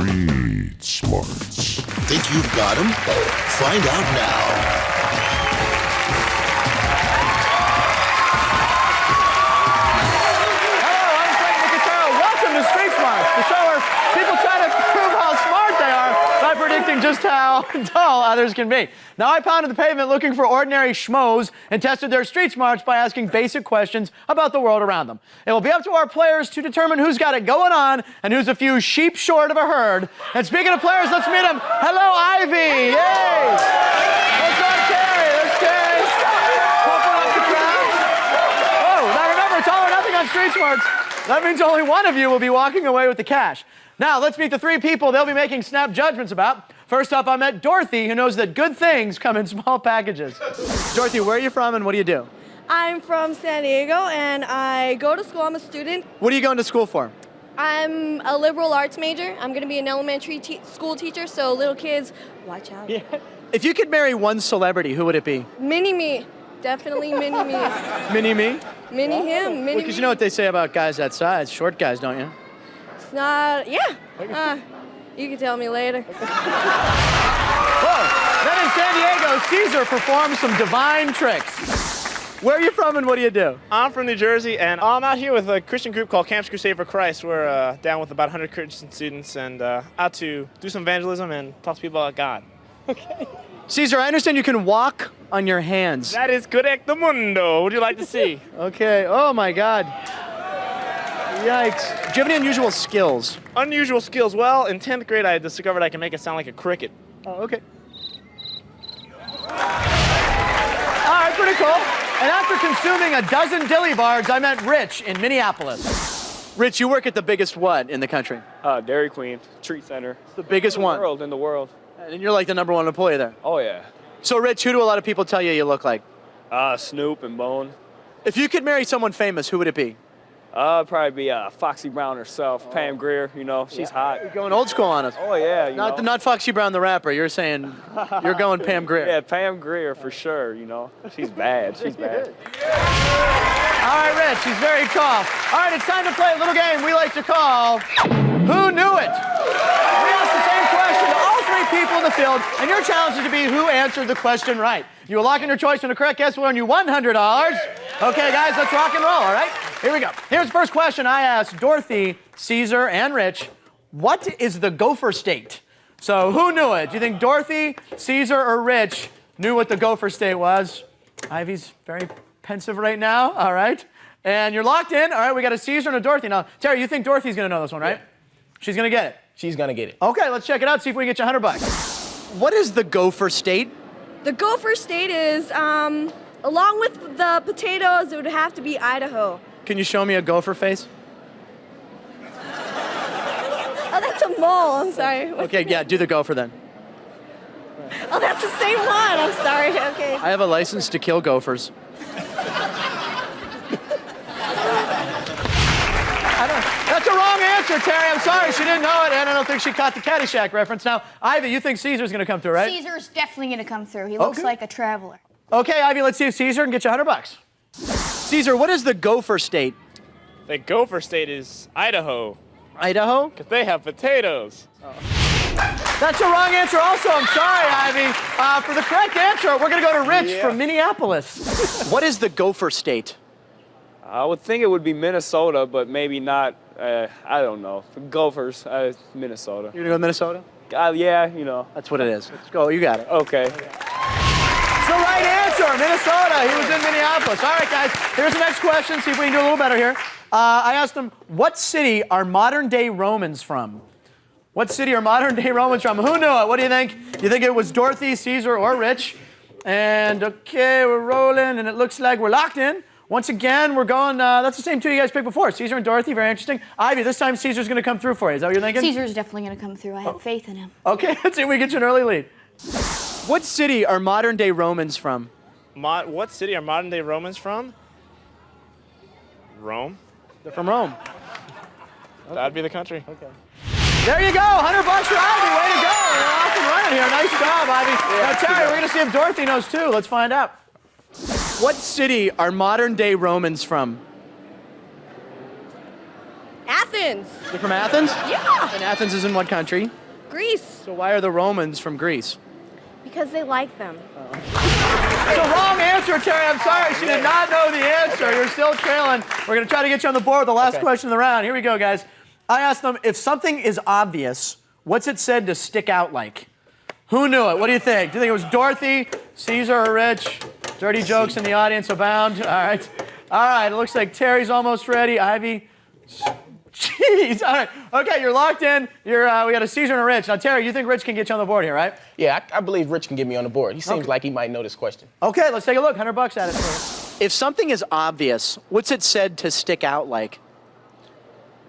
Street Smarts. Think you've got them? Find out now. Hello, I'm Frank Nicotero. Welcome to Street Smarts, the show where people try to prove how smart they are by predicting just how dull others can be. Now, I pounded the pavement looking for ordinary schmoes and tested their street smarts by asking basic questions about the world around them. It will be up to our players to determine who's got it going on and who's a few sheep short of a herd. And speaking of players, let's meet them. Hello, Ivy. Yay! What's up, Terry? There's Terry. Pumping up the crowd. Oh, now remember, it's all or nothing on Street Smarts. That means only one of you will be walking away with the cash. Now, let's meet the three people they'll be making snap judgments about. First up, I met Dorothy, who knows that good things come in small packages. Dorothy, where are you from and what do you do? I'm from San Diego and I go to school. I'm a student. What are you going to school for? I'm a liberal arts major. I'm going to be an elementary school teacher, so little kids, watch out. Yeah. If you could marry one celebrity, who would it be? Mini-me. Definitely mini-me. Mini-me? Mini-him, mini-me. Because you know what they say about guys that size, short guys, don't you? It's not, yeah. You can tell me later. Whoa. Then in San Diego, Cesar performs some divine tricks. Where are you from and what do you do? I'm from New Jersey, and I'm out here with a Christian group called Camps Crusade for Christ. We're down with about 100 Christian students and out to do some evangelism and talk to people about God. Okay. Cesar, I understand you can walk on your hands. That is correcto mundo. What would you like to see? Okay. Oh, my God. Yikes. Do you have any unusual skills? Unusual skills. Well, in 10th grade, I discovered I can make it sound like a cricket. Oh, okay. All right, pretty cool. And after consuming a dozen dilly bars, I met Rich in Minneapolis. Rich, you work at the biggest what in the country? Dairy Queen, Treat Center. It's the biggest one. In the world. And you're like the #1 employee there. Oh, yeah. So, Rich, who do a lot of people tell you look like? Snoop and Bone. If you could marry someone famous, who would it be? Probably be Foxy Brown herself, Pam Grier, you know, she's hot. You're going old school on us. Oh, yeah, you know. Not Foxy Brown the rapper. You're saying you're going Pam Grier. Yeah, Pam Grier for sure, you know. She's bad, she's bad. All right, Rich, he's very tall. All right, it's time to play a little game we like to call Who Knew It? We ask the same question to all three people in the field, and your challenge is to be who answered the question right. You will lock in your choice, and the correct guess will earn you $100. Okay, guys, let's rock and roll, all right? Here we go. Here's the first question I asked Dorothy, Cesar, and Rich. What is the Gopher State? So who knew it? Do you think Dorothy, Cesar, or Rich knew what the Gopher State was? Ivy's very pensive right now, all right? And you're locked in. All right, we got a Cesar and a Dorothy. Now, Terry, you think Dorothy's going to know this one, right? Yeah. She's going to get it. She's going to get it. Okay, let's check it out, see if we can get you $100. What is the Gopher State? The Gopher State is, along with the potatoes, it would have to be Idaho. Can you show me a gopher face? Oh, that's a mole. I'm sorry. Okay, yeah, do the gopher then. Oh, that's the same one. I'm sorry. Okay. I have a license to kill gophers. That's a wrong answer, Terry. I'm sorry, she didn't know it, and I don't think she caught the Caddyshack reference. Now, Ivy, you think Cesar's going to come through, right? Cesar's definitely going to come through. He looks like a traveler. Okay, Ivy, let's see if Cesar can get you $100. Cesar, what is the Gopher State? The Gopher State is Idaho. Idaho? Because they have potatoes. That's a wrong answer also. I'm sorry, Ivy. For the correct answer, we're going to go to Rich from Minneapolis. What is the Gopher State? I would think it would be Minnesota, but maybe not, I don't know. For Gophers, Minnesota. You're going to go to Minnesota? Yeah, you know. That's what it is. Let's go. You got it. Okay. It's the right answer, Minnesota. He was in Minneapolis. All right, guys, here's the next question. See if we can do a little better here. I asked them, what city are modern-day Romans from? What city are modern-day Romans from? Who knew it? What do you think? You think it was Dorothy, Cesar, or Rich? And, okay, we're rolling, and it looks like we're locked in. Once again, we're going, that's the same two you guys picked before. Cesar and Dorothy, very interesting. Ivy, this time Cesar's going to come through for you. Is that what you're thinking? Cesar's definitely going to come through. I have faith in him. Okay, let's see if we get you an early lead. What city are modern-day Romans from? What city are modern-day Romans from? Rome. They're from Rome. That'd be the country. Okay. There you go, $100 for Ivy. Way to go. You're off and running here. Nice job, Ivy. Now, Terry, we're going to see if Dorothy knows too. Let's find out. What city are modern-day Romans from? Athens. You're from Athens? Yeah. And Athens is in what country? Greece. So why are the Romans from Greece? Because they like them. It's a wrong answer, Terry. I'm sorry. She did not know the answer. You're still trailing. We're going to try to get you on the board with the last question of the round. Here we go, guys. I asked them, if something is obvious, what's it said to stick out like? Who knew it? What do you think? Do you think it was Dorothy, Cesar, or Rich? Dirty jokes in the audience abound. All right. All right. It looks like Terry's almost ready. Ivy. Jeez. All right. Okay, you're locked in. We got a Cesar and a Rich. Now, Terry, you think Rich can get you on the board here, right? Yeah, I believe Rich can get me on the board. He seems like he might know this question. Okay, let's take a look. $100 at it. If something is obvious, what's it said to stick out like?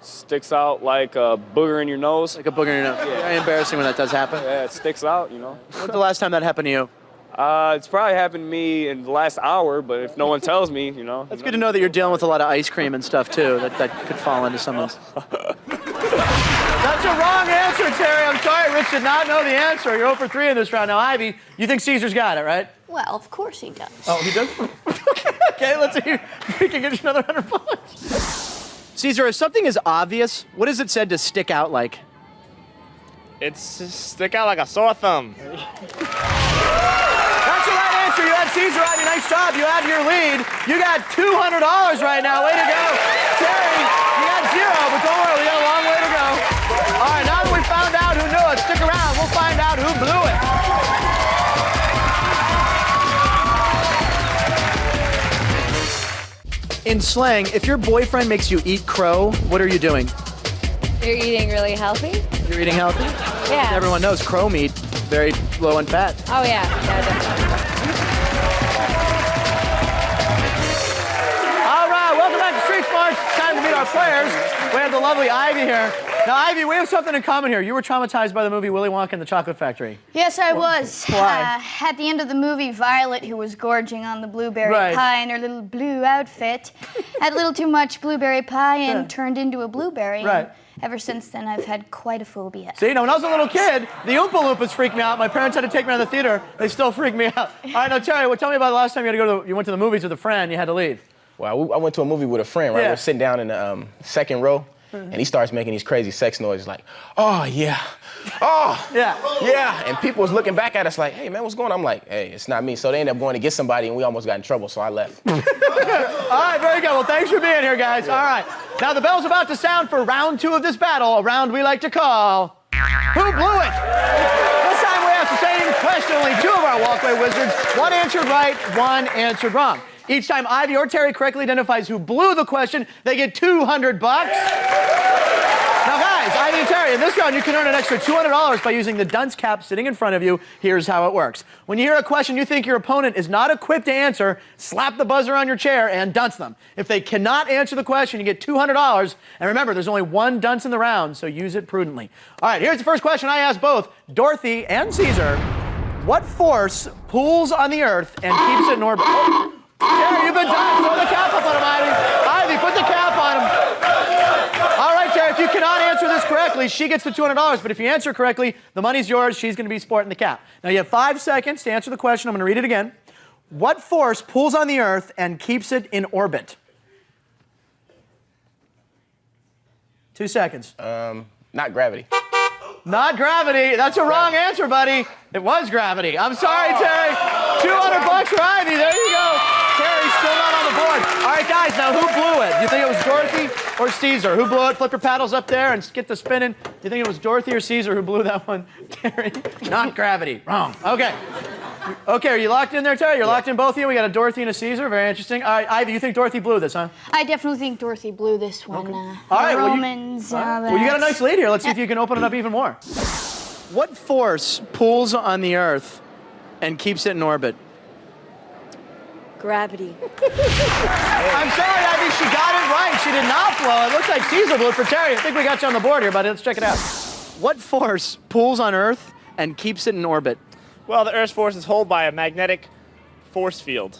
Sticks out like a booger in your nose. Like a booger in your nose. Very embarrassing when that does happen. Yeah, it sticks out, you know. When's the last time that happened to you? It's probably happened to me in the last hour, but if no one tells me, you know. It's good to know that you're dealing with a lot of ice cream and stuff, too. That could fall into someone's... That's a wrong answer, Terry. I'm sorry. Rich did not know the answer. You're 0 for 3 in this round. Now, Ivy, you think Cesar's got it, right? Well, of course he does. Oh, he does? Okay, let's see if we can get you another $100. Cesar, if something is obvious, what is it said to stick out like? It's stick out like a sore thumb. That's the right answer. You had Cesar on you. Nice job. You have your lead. You got $200 right now. Way to go. Terry, you got 0, but don't worry. We got a long way to go. All right, now that we found out who knew it, stick around. We'll find out who blew it. In slang, if your boyfriend makes you eat crow, what are you doing? You're eating really healthy? You're eating healthy? Yeah. Everyone knows crow meat, very low in fat. Oh, yeah. Yeah, definitely. All right, welcome back to Street Smarts. It's time to meet our players. We have the lovely Ivy here. Now, Ivy, we have something in common here. You were traumatized by the movie Willy Wonka and the Chocolate Factory. Yes, I was. Why? At the end of the movie, Violet, who was gorging on the blueberry pie in her little blue outfit, had a little too much blueberry pie and turned into a blueberry. Right. And ever since then, I've had quite a phobia. See, now when I was a little kid, the Oompa Loompas freaked me out. My parents had to take me to the theater. They still freak me out. All right, now, Terry, tell me about the last time you went to the movies with a friend. You had to leave. Well, I went to a movie with a friend, right? We're sitting down in the second row, and he starts making these crazy sex noises like, oh, yeah, oh, yeah. And people was looking back at us like, hey, man, what's going on? I'm like, hey, it's not me. So they ended up going to get somebody, and we almost got in trouble, so I left. All right, very good. Well, thanks for being here, guys. All right. Now, the bell's about to sound for round 2 of this battle, a round we like to call Who Blew It? This time we ask the same question. Only 2 of our walkway wizards. 1 answered right, 1 answered wrong. Each time Ivy or Terry correctly identifies who blew the question, they get $200. Now, guys, Ivy and Terry, in this round, you can earn an extra $200 by using the dunce cap sitting in front of you. Here's how it works. When you hear a question you think your opponent is not equipped to answer, slap the buzzer on your chair and dunce them. If they cannot answer the question, you get $200. And remember, there's only 1 dunce in the round, so use it prudently. All right, here's the first question I asked both Dorothy and Cesar. What force pulls on the Earth and keeps it in orbit? Oh, Terry, you've been done. Throw the cap up on him, Ivy. Ivy, put the cap on him. All right, Terry, if you cannot answer this correctly, she gets the $200. But if you answer correctly, the money's yours. She's going to be sporting the cap. Now, you have 5 seconds to answer the question. I'm going to read it again. What force pulls on the Earth and keeps it in orbit? 2 seconds. Not gravity. Not gravity. That's a wrong answer, buddy. It was gravity. I'm sorry, Terry. $200 for Ivy. There you go. Terry's still not on the board. All right, guys, now who blew it? Do you think it was Dorothy or Cesar? Who blew it? Flip your paddles up there and get the spinning. Do you think it was Dorothy or Cesar who blew that one? Terry? Not gravity. Wrong. Okay. Okay, are you locked in there, Terry? You're locked in, both of you? We got a Dorothy and a Cesar. Very interesting. All right, Ivy, you think Dorothy blew this, huh? I definitely think Dorothy blew this one. Okay. All right, Romans, well, you got a nice lead here. Let's see if you can open it up even more. What force pulls on the Earth and keeps it in orbit? Gravity. I'm sorry, Ivy, she got it right. She did not blow. It looks like Cesar blew it for Terry. I think we got you on the board here, buddy. Let's check it out. What force pulls on Earth and keeps it in orbit? Well, the Earth's force is held by a magnetic force field.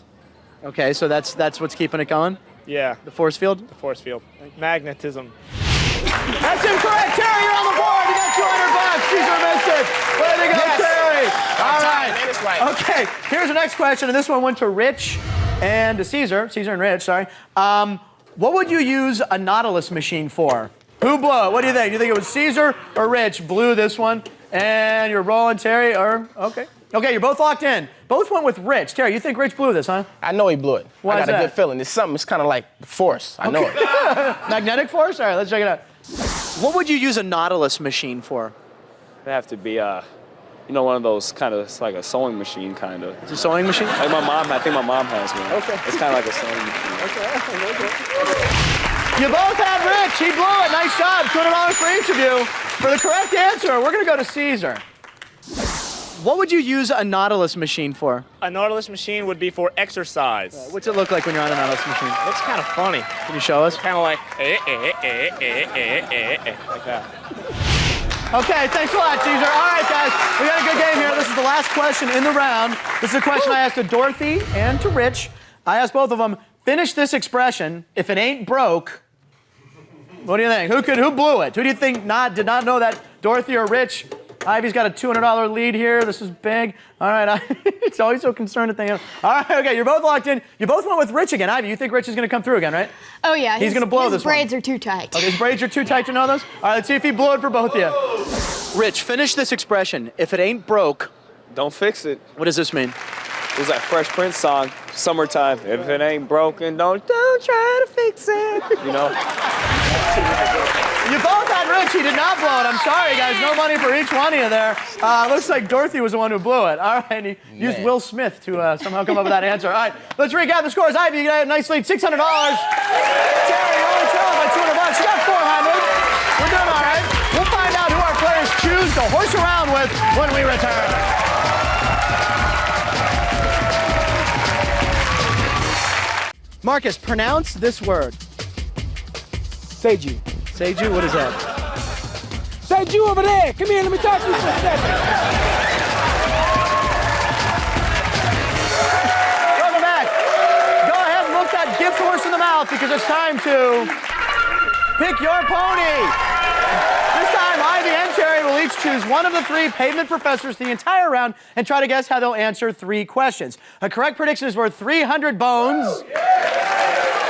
Okay, so that's what's keeping it going? Yeah. The force field? The force field. Magnetism. That's incorrect. Terry, you're on the board. You got $200. Cesar missed it. Way to go, Terry. All right. Man, it's right. Okay, here's the next question, and this one went to Rich and to Cesar and Rich, sorry. What would you use a Nautilus machine for? Who blew it? What do you think? Do you think it was Cesar or Rich blew this one? And you're rolling, Terry, or, okay. Okay, you're both locked in. Both went with Rich. Terry, you think Rich blew this, huh? I know he blew it. Why I is got a that? good feeling. It's something, it's kind of like force. I know it. Magnetic force? All right, let's check it out. What would you use a Nautilus machine for? It'd have to be, you know, one of those kind of, it's like a sewing machine, kind of. It's a sewing machine? Like my mom, I think my mom has one. Okay. It's kind of like a sewing machine. Okay. You both had Rich. He blew it. Nice job. $200 for each of you. For the correct answer, we're going to go to Cesar. What would you use a Nautilus machine for? A Nautilus machine would be for exercise. What's it look like when you're on a Nautilus machine? It looks kind of funny. Can you show us? Kind of like like that. Okay, thanks a lot, Cesar. All right, guys, we got a good game here. This is the last question in the round. This is a question I asked to Dorothy and to Rich. I asked both of them, finish this expression, if it ain't broke. What do you think? Who blew it? Who do you think did not know that? Dorothy or Rich? Ivy's got a $200 lead here. This is big. All right, it's always so concerned to think of. All right, okay, you're both locked in. You both went with Rich again. Ivy, you think Rich is going to come through again, right? Oh, yeah. He's going to blow this one. His braids are too tight. Okay, his braids are too tight to know those? All right, let's see if he blew it for both of you. Rich, finish this expression. If it ain't broke. Don't fix it. What does this mean? It was that Fresh Prince song, Summertime. If it ain't broken, don't try to fix it. You know? You both had Rich. He did not blow it. I'm sorry, guys. No money for each one of you there. Looks like Dorothy was the one who blew it. All right, and he used Will Smith to somehow come up with that answer. All right, let's recap the scores. Ivy, you got a nice lead, $600. Terry, you only trailed by $200. You got $400. We're doing all right. We'll find out who our players choose to horse around with when we return. Marcus, pronounce this word. Seiju. Seiju, what is that? Seiju over there. Come here, let me talk to you for a second. Welcome back. Go ahead and look that gift horse in the mouth because it's time to pick your pony. This time, Ivy and Terry will each choose one of the three pavement professors the entire round and try to guess how they'll answer three questions. A correct prediction is worth 300 bones.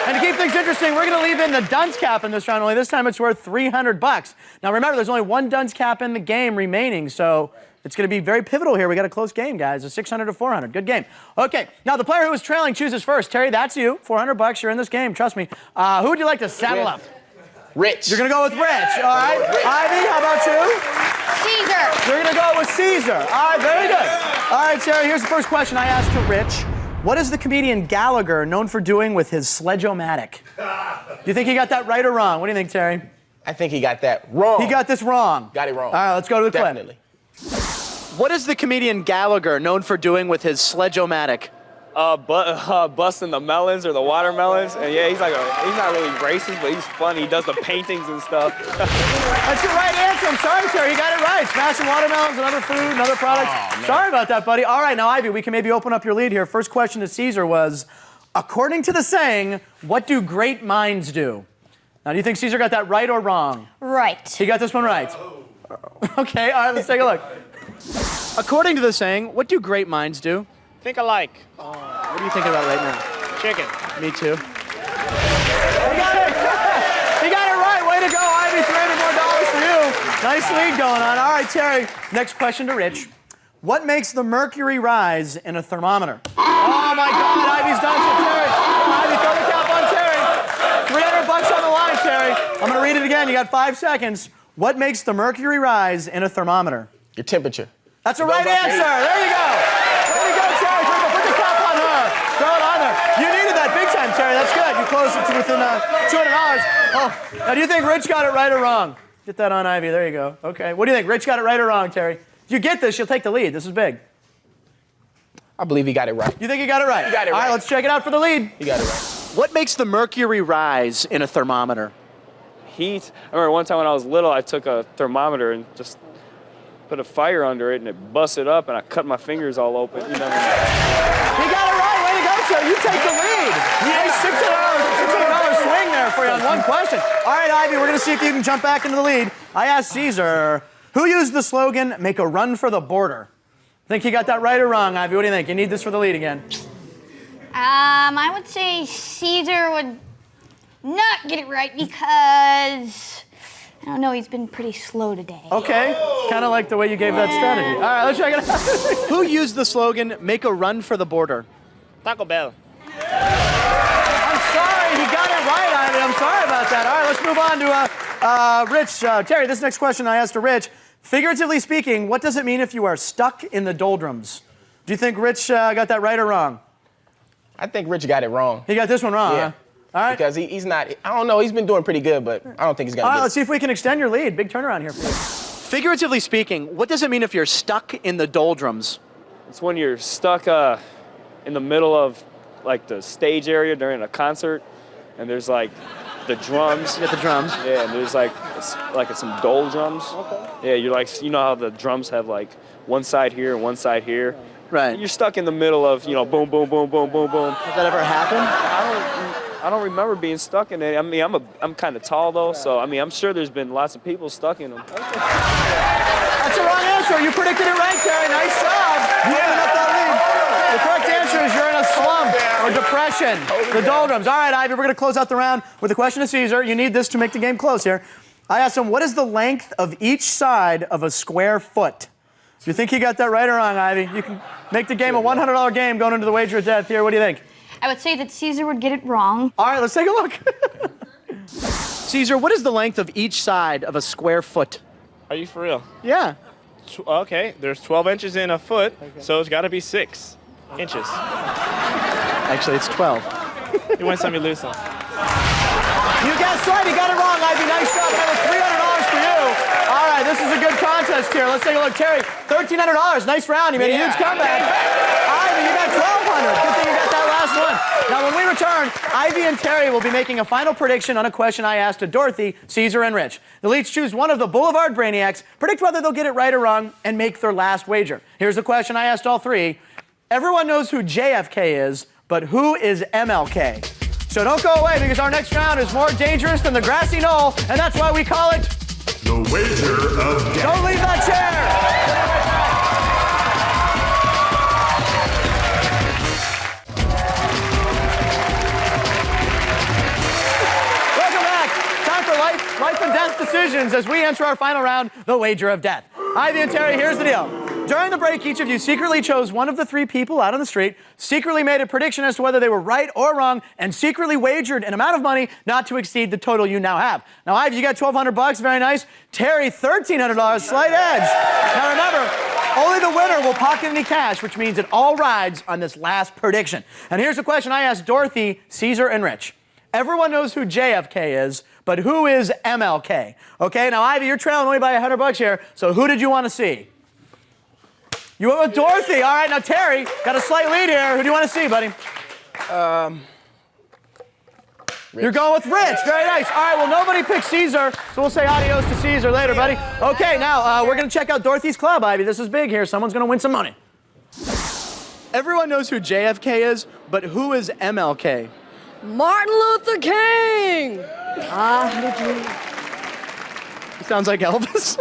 And to keep things interesting, we're going to leave in the dunce cap in this round, only this time it's worth $300. Now remember, there's only one dunce cap in the game remaining, so it's going to be very pivotal here. We got a close game, guys. It's 600 to 400. Good game. Okay, now the player who was trailing chooses first. Terry, that's you. $400. You're in this game. Trust me. Who would you like to saddle up? Rich. You're going to go with Rich. All right. Ivy, how about you? Caesar. You're going to go with Cesar. All right, very good. All right, Terry, here's the first question I asked to Rich. What is the comedian Gallagher known for doing with his sledge-o-matic? Do you think he got that right or wrong? What do you think, Terry? I think he got that wrong. He got this wrong. Got it wrong. All right, let's go to the clip. Definitely. What is the comedian Gallagher known for doing with his sledge-o-matic? Busting the melons or the watermelons. And yeah, he's not really racist, but he's funny. He does the paintings and stuff. That's the right answer. I'm sorry, Terry. You got it right. Smashing watermelons and other food and other products. Oh, sorry about that, buddy. All right, now, Ivy, we can maybe open up your lead here. First question to Cesar was, according to the saying, what do great minds do? Now, do you think Cesar got that right or wrong? Right. He got this one right. Okay, all right, let's take a look. According to the saying, what do great minds do? Think alike. What are you thinking about right now? Chicken. Me too. He got it! He got it right! Way to go, Ivy. $300 more for you. Nice lead going on. All right, Terry. Next question to Rich. What makes the mercury rise in a thermometer? Oh my God, Ivy's done for Terry. Ivy, throw the cap on Terry. $300 on the line, Terry. I'm gonna read it again. You got 5 seconds. What makes the mercury rise in a thermometer? Your temperature. That's a right answer. There you go. There you go, Terry. Put the cap on her. Throw it on there. You needed that big time, Terry. That's good. You closed it to within $200. Oh, now do you think Rich got it right or wrong? Get that on Ivy. There you go. Okay. What do you think? Rich got it right or wrong, Terry? If you get this, you'll take the lead. This is big. I believe he got it right. You think he got it right? He got it right. All right, let's check it out for the lead. He got it right. What makes the mercury rise in a thermometer? Heat. I remember one time when I was little, I took a thermometer and just put a fire under it, and it busted up, and I cut my fingers all open. You know. He got it right. Way to go, Terry. You take the lead. Nice $600 swing there for you on one question. All right, Ivy, we're going to see if you can jump back into the lead. I asked Cesar, who used the slogan, make a run for the border? Think he got that right or wrong, Ivy? What do you think? You need this for the lead again. I would say Caesar would not get it right because I don't know, he's been pretty slow today. Okay, kind of like the way you gave that strategy. All right, let's check it out. Who used the slogan, make a run for the border? Taco Bell. I'm sorry, he got it right, Ivy. I'm sorry about that. All right, let's move on to Rich. Terry, this next question I asked to Rich. Figuratively speaking, what does it mean if you are stuck in the doldrums? Do you think Rich got that right or wrong? I think Rich got it wrong. He got this one wrong, Yeah. huh? All right. Because he's not, I don't know, he's been doing pretty good, but I don't think he's got it. All right, let's see if we can extend your lead. Big turnaround here for you. Figuratively speaking, what does it mean if you're stuck in the doldrums? It's when you're stuck in the middle of like the stage area during a concert, and there's like the drums. You got the drums. Yeah, and there's like some dole drums. Okay. Yeah, you're like, you know how the drums have like one side here and one side here. Right. You're stuck in the middle of, you know, boom, boom, boom, boom, boom, boom. Has that ever happened? I don't remember being stuck in it. I mean, I'm kind of tall though, so I mean, I'm sure there's been lots of people stuck in them. That's the wrong answer. You predicted it right, Terry. Nice job. You opened up that lead. The correct answer is you're in a slump or depression. The doldrums. All right, Ivy, we're going to close out the round with a question to Cesar. You need this to make the game close here. I asked him, what is the length of each side of a square foot? Do you think he got that right or wrong, Ivy? You can make the game a $100 game going into the wager of death here. What do you think? I would say that Cesar would get it wrong. All right, let's take a look. Cesar, what is the length of each side of a square foot? Are you for real? Yeah. Okay, there's 12 inches in a foot, so it's got to be 6 inches. Actually, it's 12. You win some, you lose some. You guessed right. You got it wrong, Ivy. Nice job. That was $300 for you. All right, this is a good contest here. Let's take a look. Terry, $1,300. Nice round. You made a huge comeback. Ivy, you got $1,200. Good thing you got that last one. Now, when we return, Ivy and Terry will be making a final prediction on a question I asked to Dorothy, Cesar, and Rich. They'll each choose one of the Boulevard Brainiacs, predict whether they'll get it right or wrong, and make their last wager. Here's the question I asked all three. Everyone knows who JFK is, but who is MLK? So don't go away, because our next round is more dangerous than the grassy knoll, and that's why we call it The Wager of Death. Don't Leave That Chair! Welcome back. Time for life and death decisions as we enter our final round, The Wager of Death. Ivy and Terry, here's the deal. During the break, each of you secretly chose one of the three people out on the street, secretly made a prediction as to whether they were right or wrong, and secretly wagered an amount of money not to exceed the total you now have. Now, Ivy, you got $1,200, very nice. Terry, $1,300, slight edge. Now remember, only the winner will pocket any cash, which means it all rides on this last prediction. And here's the question I asked Dorothy, Cesar, and Rich. Everyone knows who JFK is, but who is MLK? Okay, now Ivy, you're trailing only by $100 here, so who did you want to see? You went with Dorothy. All right, now Terry, got a slight lead here. Who do you want to see, buddy? Rich. You're going with Rich. Very nice. All right, well, nobody picked Cesar, so we'll say adios to Cesar later, buddy. Okay, now we're going to check out Dorothy's club, Ivy. This is big here. Someone's going to win some money. Everyone knows who JFK is, but who is MLK? Martin Luther King! He sounds like Elvis.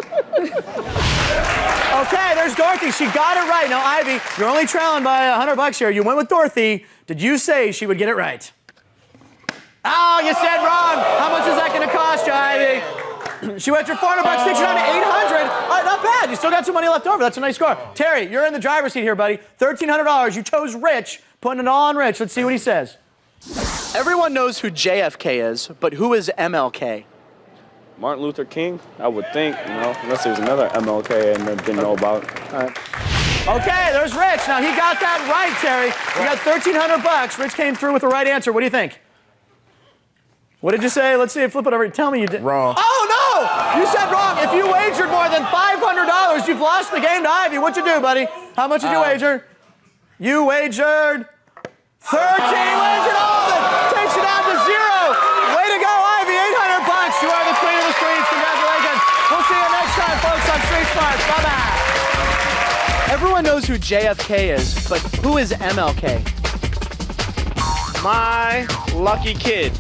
Okay, there's Dorothy. She got it right. Now, Ivy, you're only trailing by $100 here. You went with Dorothy. Did you say she would get it right? Oh, you said wrong. How much is that going to cost you, Ivy? She went for $400, takes you down to $800. All right, not bad. You still got some money left over. That's a nice score. Terry, you're in the driver's seat here, buddy. $1,300. You chose Rich, putting it all on Rich. Let's see what he says. Everyone knows who JFK is, but who is MLK? Martin Luther King, I would think, you know, unless there's another MLK and didn't know about. All right. Okay, there's Rich. Now, he got that right, Terry. You got $1,300. Rich came through with the right answer. What do you think? What did you say? Let's see. Flip it over. Tell me you did. Wrong. Oh, no! You said wrong. If you wagered more than $500, you've lost the game to Ivy. What'd you do, buddy? How much did you wager? You wagered 13. Wagered all of it. Takes you down to zero. Way to go, Ivy. $800. You are the queen of the streets. Congratulations. We'll see you next time, folks, on Street Smarts. Bye-bye. Everyone knows who JFK is, but who is MLK? My lucky kid.